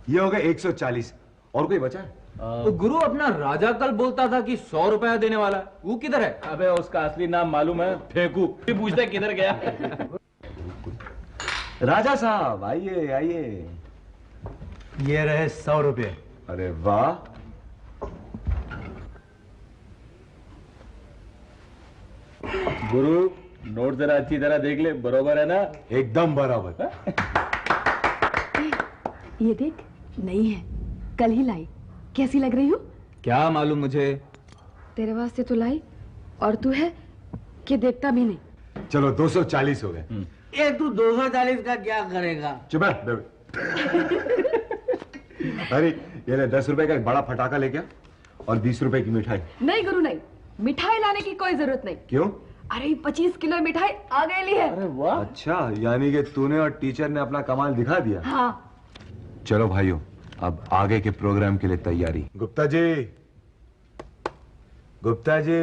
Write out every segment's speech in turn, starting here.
ये हो गए 140। और कोई बचा है? तो गुरु अपना राजा कल बोलता था कि 100 रुपया देने वाला, वो किधर है? अबे उसका असली नाम मालूम है? फेंकू। पूछते किधर गया। राजा साहब आइए आइए। ये रहे 100 रुपये। अरे वाह। गुरु नोट जरा अच्छी तरह देख ले, बरोबर है ना? एकदम बराबर। ये देख, नई है, कल ही लाई। कैसी लग रही हो? क्या मालूम मुझे। तेरे वास्ते तो लाई, और तू है कि देखता भी नहीं। चलो 240 हो गए। ये तू 240 का क्या करेगा? चुप है। अरे ये ले 10 रुपए का एक बड़ा फटाका लेके आ और 20 रुपए की मिठाई। नहीं गुरु नहीं, मिठाई लाने की कोई जरूरत नहीं। क्यों? अरे 25 किलो मिठाई आ गई है। अरे वाह। अच्छा, यानी कि तूने और टीचर ने अपना कमाल दिखा दिया। हाँ। चलो भाइयों, अब आगे के प्रोग्राम के लिए तैयारी। गुप्ता जी, गुप्ता जी,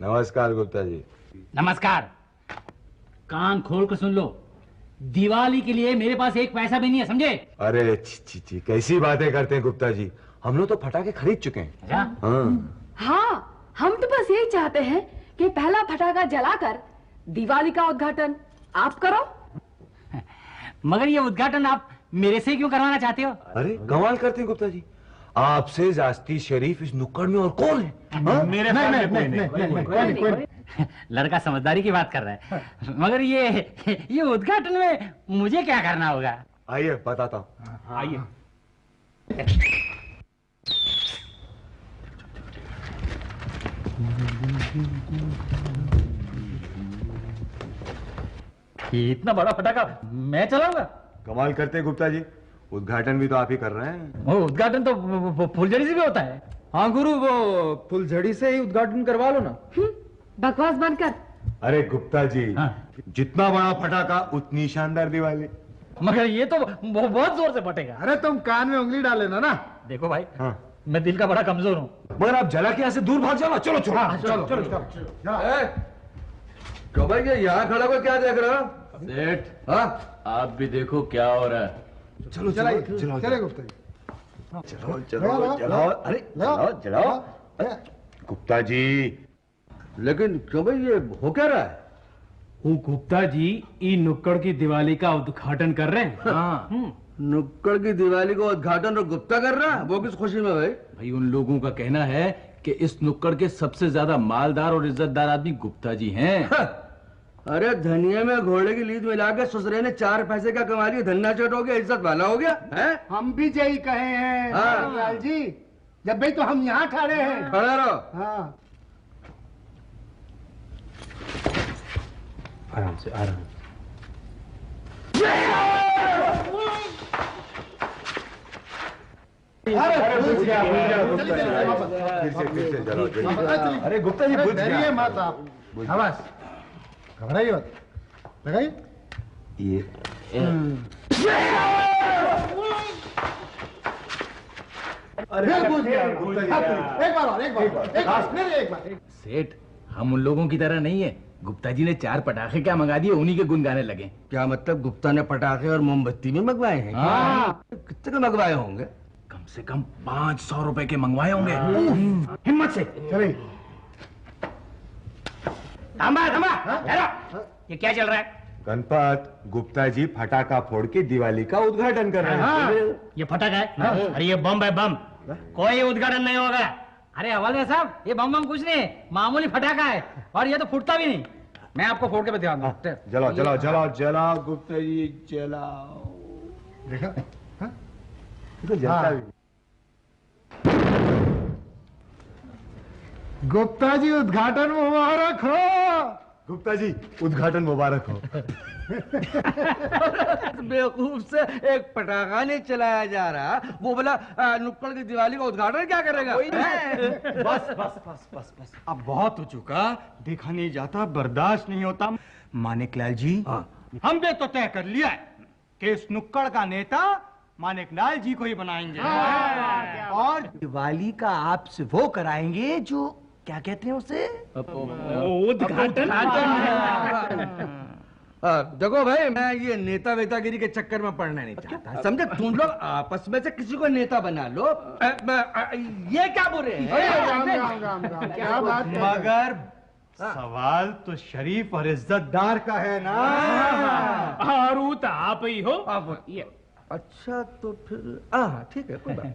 नमस्कार गुप्ता जी। नमस्कार। कान खोल कर सुन लो, दिवाली के लिए मेरे पास एक पैसा भी नहीं है, समझे? अरे ची कैसी बातें करते हैं गुप्ता जी, हम लोग तो फटाके खरीद चुके हैं। हाँ हाँ, हम तो बस यही चाहते हैं कि पहला फटाका जलाकर दिवाली का उद्घाटन आप करो। मगर ये उद्घाटन आप मेरे से क्यों करवाना चाहते हो? अरे कमाल करते हैं गुप्ता जी, आपसे जास्ती शरीफ इस नुक्कड़ में और कौन है? मेरे नहीं। लड़का समझदारी की बात कर रहा है। मगर ये उद्घाटन में मुझे क्या करना होगा? आइए बताता हूँ। आइए। इतना बड़ा फटाका मैं चलाऊंगा? कमाल करते हैं गुप्ता जी, उद्घाटन भी तो आप ही कर रहे हैं। वो उद्घाटन तो फुलझड़ी से भी होता है। हाँ गुरु, वो फुलझड़ी से ही उद्घाटन करवा लो ना। बकवास बंद कर। अरे गुप्ता जी, जितना बड़ा फटाका उतनी शानदार दिवाली। मगर ये तो बहुत जोर से फटेगा। अरे तुम कान में उंगली डाले ना। देखो भाई, मैं दिल का बड़ा कमजोर हूँ। मगर आप जला के यहाँ से दूर भाग जाओ ना। चलो चलो तो भाई ये यहाँ खड़ा को क्या देख रहा? सेठ, आप भी देखो क्या हो रहा है। चलो चले गुप्ता जी। चलो। अरे चलाओ। गुप्ता जी, लेकिन क्यों भाई ये हो क्या रहा है? वो गुप्ता जी ई नुक्कड़ की दिवाली का उद्घाटन कर रहे हैं। हाँ। नुक्कड़ की दिवाली का उद्घाटन और गुप्ता कर रहा है? वो किस खुशी में भाई? भाई उन लोगों का कहना है कि इस नुक्कड़ के सबसे ज्यादा मालदार और इज्जतदार आदमी गुप्ता जी हैं। अरे धनिया में घोड़े की लीद मिला के ससुरे ने 4 पैसे का कमा लिया, धन्ना चट हो गया, इज्जत वाला हो गया है? हम भी यही कहे हैं लाल जी, जब भाई तो हम यहाँ खड़े हैं। खड़ा रहो। हाँ। आराम से, आराम से। अरे गुप्ता जी बुझ गया। मत आप, आवाज घबराइए मत, लगाइए ये एक बार। सेठ, हम उन लोगों की तरह नहीं है। गुप्ता जी ने 4 पटाखे क्या मंगा दिए, उन्हीं के गुन गाने लगे। क्या मतलब गुप्ता ने पटाखे और मोमबत्ती भी मंगवाए हैं? हाँ। कितने मंगवाए होंगे? कम से कम 500 रुपए के मंगवाए होंगे। हिम्मत से। चलिए। थांबा, ये क्या चल रहा है? गणपत, गुप्ता जी फटाका फोड़ के दिवाली का उद्घाटन कर रहे हैं। ये फटाका है? अरे ये बम है, बम। कोई उद्घाटन नहीं होगा। अरे हवालदार साहब, ये बम बम कुछ नहीं, मामूली फटाका है, और ये तो फूटता भी नहीं। मैं आपको फोड़ के बता दूं। जलाओ गुप्ता जी, जलाओ। देखा? तो जलता भी। गुप्ता जी उद्घाटन मुबारक हो। गुप्ता जी उद्घाटन मुबारक हो। बेवकूफ से एक पटाखा नहीं चलाया जा रहा, वो बोला नुक्कड़ की दिवाली का उद्घाटन क्या करेगा? बस अब बहुत हो चुका, देखा नहीं जाता, बर्दाश्त नहीं होता। मानिक लाल जी, हमने तो तय कर लिया है कि इस नुक्कड़ का नेता मानिक लाल जी को ही बनाएंगे, और दिवाली का आपसे वो कराएंगे जो क्या कहते हैं उसे, उद्घाटन। देखो भाई, मैं ये नेता वेतागिरी के चक्कर में पड़ना नहीं चाहता, समझे? तुम लोग आपस में से किसी को नेता बना लो। ये क्या बोल रहे हैं? क्या बात? मगर सवाल तो शरीफ और इज्जतदार का है ना। और वो तो आप ही हो। ये अच्छा, तो फिर ठीक है, कोई बात।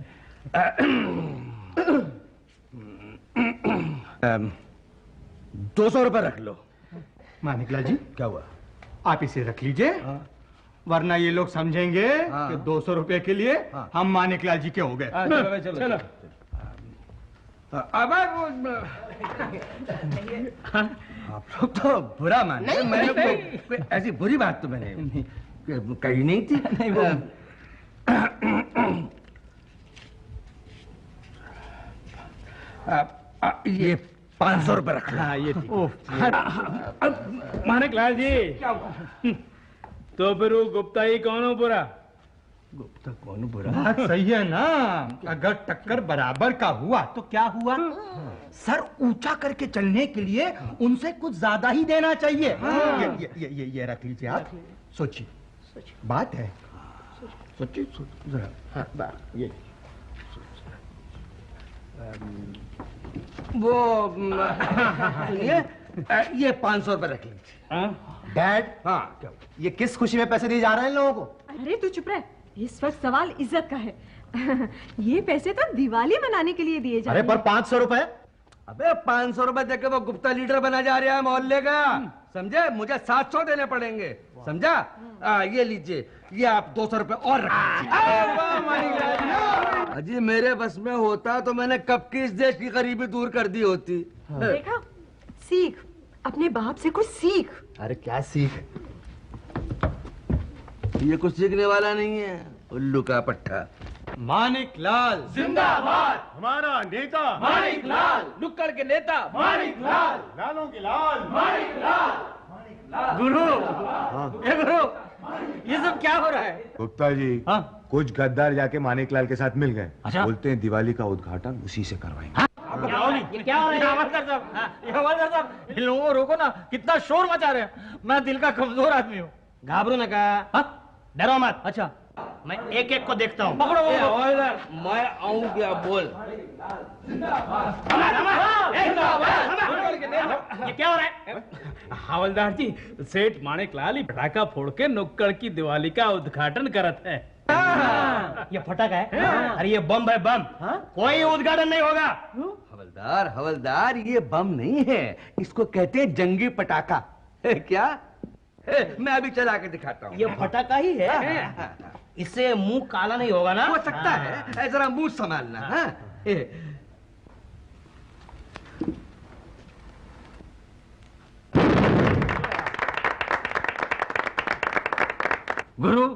200 रुपए रख लो। मानिकलाल जी, क्या हुआ? आप इसे रख लीजिए, वरना ये लोग समझेंगे कि 200 रुपए के लिए हम मानिकलाल जी के हो गए। चलो। अब आप लोग तो बुरा मान रहे हैं। मैंने कोई ऐसी बुरी बात तो मैंने कही नहीं थी। ये 500 रुपए रख लो। ये मानिकलाल जी, तो फिर वो गुप्ता ही कौन हो बुरा? गुप्ता कौन बुरा? बात सही है ना। अगर टक्कर बराबर का हुआ तो क्या हुआ? सर ऊंचा करके चलने के लिए उनसे कुछ ज्यादा ही देना चाहिए। ये रख लीजिए आप। सोचिए, बात है। सोचिए जरा। ये वो सुनिए, ये 500 रुपए रख लीजिए। डैड, हाँ, ये किस खुशी में पैसे दिए जा रहे हैं इन लोगों को? अरे तू चुप रह, इस वक्त सवाल इज्जत का है। ये पैसे तो दिवाली मनाने के लिए दिए जा रहे हैं। पर 500 रुपए? अबे 500 रुपए देके वो गुप्ता लीडर बना जा रहा है मोहल्ले का, समझे? मुझे 700 देने पड़ेंगे, समझा? ये लीजिए, ये आप 200 रुपए और रख। अजी मेरे बस में होता तो मैंने कब की इस देश की गरीबी दूर कर दी होती। देखा, सीख, अपने बाप से कुछ सीख। अरे क्या सीख? ये कुछ सीखने वाला नहीं है, उल्लू का पट्टा। मानिकलाल जिंदाबाद। हमारा नेता मानिकलाल, नुक्कड़ के नेता मानिकलाल, लालों के लाल। गुरु, ए गुरु, ये सब क्या हो रहा है? गुप्ता जी, कुछ गद्दार जाके मानिकलाल के साथ मिल गए। बोलते हैं दिवाली का उद्घाटन उसी से करवाएंगे। ये क्या हो रहा है? हवलदार साहब, इन लोगों को रोको ना, कितना शोर मचा रहे हैं। मैं दिल का कमजोर आदमी हूँ। घाबरो ना का, डरो मत। अच्छा, मैं एक एक को देखता हूँ। पकड़ो मैं आऊं क्या? बोल। ये क्या हो रहा है? हवलदार जी, सेठ मानिकलाल ही पटाखा फोड़ के नुक्कड़ की दिवाली का उद्घाटन करत है। ये फटाका है? अरे ये बम है, बम। कोई उद्घाटन नहीं होगा। हवलदार, ये बम नहीं है, इसको कहते हैं जंगी पटाखा। क्या? मैं अभी चला के दिखाता हूँ। ये फटाका ही है। इससे मुंह काला नहीं होगा ना? हो सकता है, जरा मुंह संभालना। गुरु,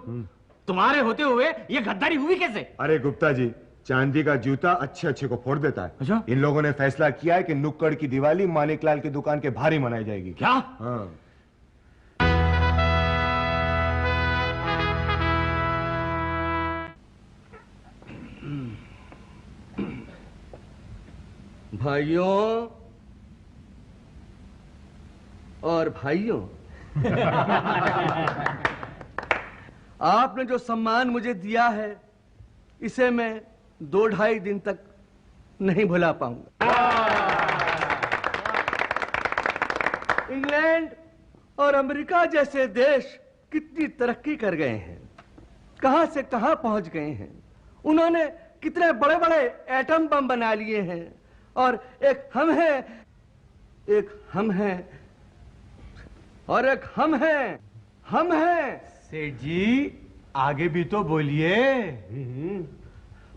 तुम्हारे होते हुए ये गद्दारी हुई कैसे? अरे गुप्ता जी, चांदी का जूता अच्छे अच्छे को फोड़ देता है। अच्छा? इन लोगों ने फैसला किया है कि नुक्कड़ की दिवाली मानिकलाल की दुकान के बाहर ही मनाई जाएगी। क्या? हाँ। भाइयों और भाइयों, आपने जो सम्मान मुझे दिया है, इसे मैं 2-2.5 दिन तक नहीं भुला पाऊंगा। इंग्लैंड और अमेरिका जैसे देश कितनी तरक्की कर गए हैं, कहां से कहां पहुंच गए हैं। उन्होंने कितने बड़े बड़े एटम बम बना लिए हैं, और एक हम हैं और एक हम हैं। सेठ जी, आगे भी तो बोलिए।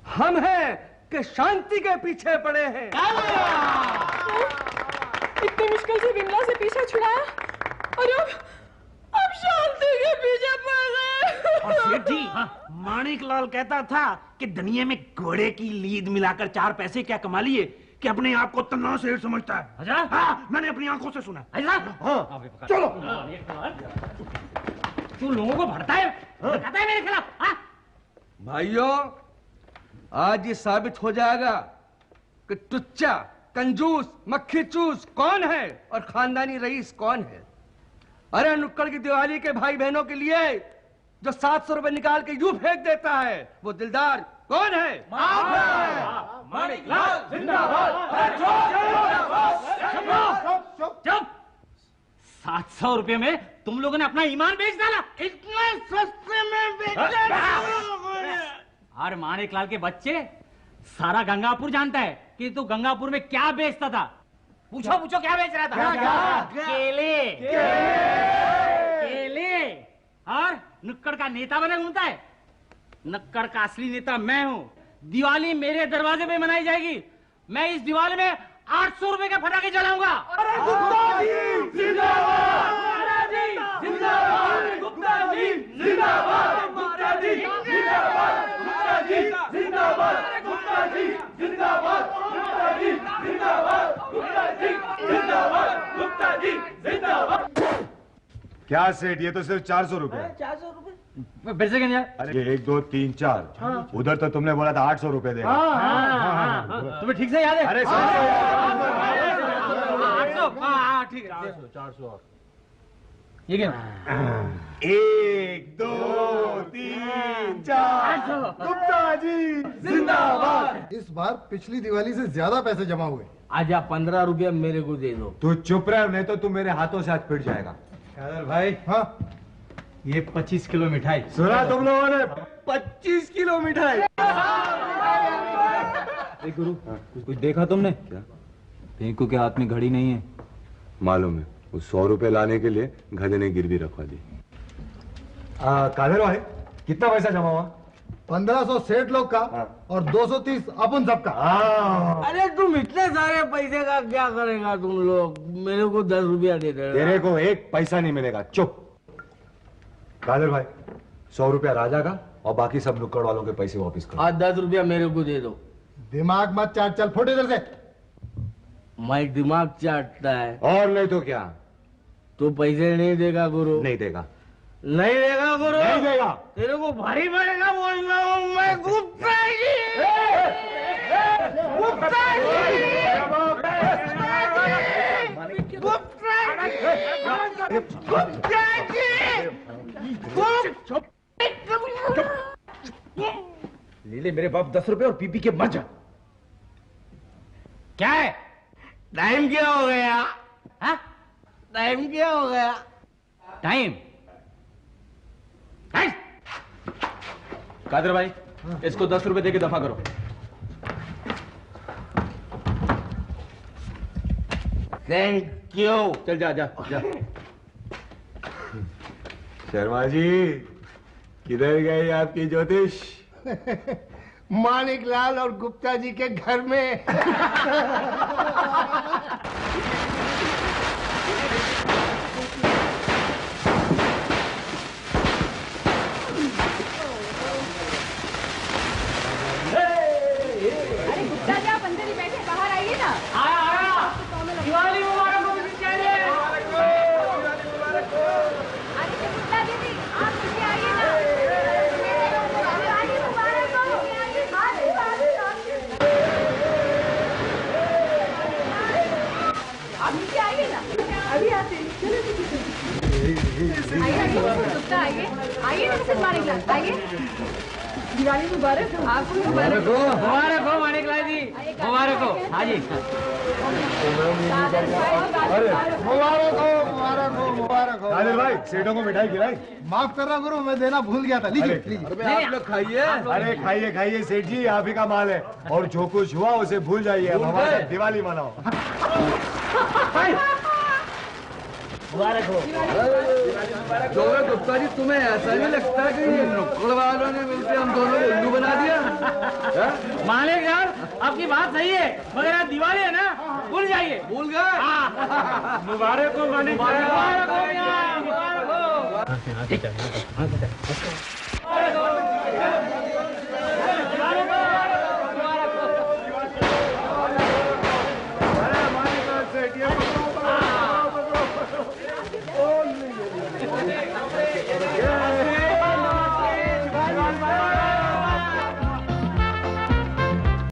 हम हैं कि शांति के पीछे पड़े हैं। इतनी मुश्किल से विमला से पीछा छुड़ाया और अब शांति के पीछे पड़ गए। और सेठ जी, मानिकलाल कहता था कि दुनिया में घोड़े की लीद मिलाकर 4 पैसे क्या कमा लिए कि अपने आप को तन्ना सेठ समझता है। अच्छा? हाँ, मैंने अपनी आंखों से सुना। हाँ, चलो। तू लोगों को भड़ता है, भड़काता है मेरे खिलाफ। हाँ? भाइयों, आज ये साबित हो जाएगा कि टुच्चा, कंजूस, मक्खी चूस कौन है और खानदानी रईस कौन है। अरे नुक्कड़ की दिवाली के भाई बहनों के लिए जो 700 रुपए निकाल के यूं फेंक देता है वो दिलदार कौन है? माणिकलाल जिंदाबाद। चुप। 700 रुपए में तुम लोगों ने अपना ईमान बेच डाला। इतने सस्ते में बेचा। और माणिकलाल के बच्चे, सारा गंगापुर जानता है कि तू गंगापुर में क्या बेचता था। पूछो पूछो क्या बेच रहा था? केले। केले। और नुक्कड़ का नेता बने घूमता है। नुक्कड़ का असली नेता मैं हूँ। दिवाली मेरे दरवाजे पे मनाई जाएगी। मैं इस दिवाली में 800 रुपए के पटाखे जलाऊंगा। अरे गुप्ता जी जिंदाबाद। गुप्ता जी जिंदाबाद। गुप्ता जी जिंदाबाद। गुप्ता जी जिंदाबाद। गुप्ता जी जिंदाबाद। गुप्ता जी जिंदाबाद। गुप्ता जी जिंदाबाद। गुप्ता जी जिंदाबाद। क्या सेठ, ये तो सिर्फ 400 रुपए। 400 रुपए फिर से क्या? अरे 1 2 3 4। उधर तो तुमने बोला था 800 रुपए देगा। तुम्हें ठीक से याद है? अरे 800। ठीक है 400 और ये क्या? 1 2 3 4। गुप्ता जी जिंदाबाद। इस बार पिछली दिवाली से ज्यादा पैसे जमा हुए। आजा 15 रुपया मेरे को दे दो। तू चुप रह, नहीं तो तू मेरे हाथों से आज पिट जाएगा। कादर भाई, हाँ, ये 25 किलो मिठाई। सुना तुम लोगों ने? 25 किलो मिठाई। गुरु कुछ देखा तुमने? क्या? फेंकू के हाथ में घड़ी नहीं है। मालूम है, वो 100 रुपए लाने के लिए गधे ने गिरवी रखवा दी। कादर भाई, कितना पैसा जमा हुआ? 1500 सेठ लोग का और 230 अपन सबका। अरे तुम इतने सारे पैसे का क्या करेगा तुम लोग? मेरे को 10 रुपया दे दे। तेरे को 1 पैसा नहीं मिलेगा। चुप। कादर भाई, 100 रुपया राजा का और बाकी सब नुक्कड़ वालों के पैसे वापस करो। आज 10 रुपया मेरे को दे दो। दिमाग मत चाट, चल फुट इधर से। मैं दिमाग चाटता है और नहीं तो क्या? तो पैसे नहीं देगा गुरु? नहीं देगा। नहीं देगा गुरु? नहीं देगा। तेरे को भारी पड़ेगा बोल रहा हूँ मैं। गुप्ता जी, गुप्ता जी, ले ले मेरे बाप 10 रुपए और पी के मर जा। क्या है? टाइम क्या हो गया? हाँ? टाइम क्या हो गया? टाइम? कादर भाई, इसको 10 रुपए देके दफा करो। Thank you. चल जा जा जा। शर्मा जी, किधर गई आपकी ज्योतिष? माणिकलाल और गुप्ता जी के घर में। अरे गुप्ता जी, आप अंदर ही बैठे, बाहर आइए ना। आया आया। दिवाली मुबारक हो मुझे चाहिए। अरे गुप्ता दीदी, आप नीचे आइए ना। दिवाली मुबारक हो। आप नीचे आइए ना। अभी आते हैं। चलो आइए गुप्ता, आइए आइए ना मिसेस माणिकलाल, आइए। दिवाली मुबारक हो आपको। मुबारक हो। मुबारक हो माणिकलाल जी, मुबारक हो। हाँ जी। मुबारक हो, मुबारक हो, मुबारक हो। कादर भाई, सेठों को मिठाई खिलाई? माफ करना गुरु, मैं देना भूल गया था। लीजिए लीजिए। आप लोग खाइए। अरे खाइए खाइए सेठ जी, आप ही का माल है। और जो कुछ हुआ उसे भूल जाइए। अब हमारे साथ दिवाली मनाओ। मुबारक हो। गुप्ता जी, तुम्हें ऐसा नहीं लगता कि ये नुक्कड़ वालों ने मिलकर हम दोनों को उल्लू बना दिया? मालिक यार, आपकी बात सही है, मगर यार दिवाली है ना, भूल जाइए। भूल गए? मुबारक हो मालिक। मुबारक हो यार, मुबारक हो।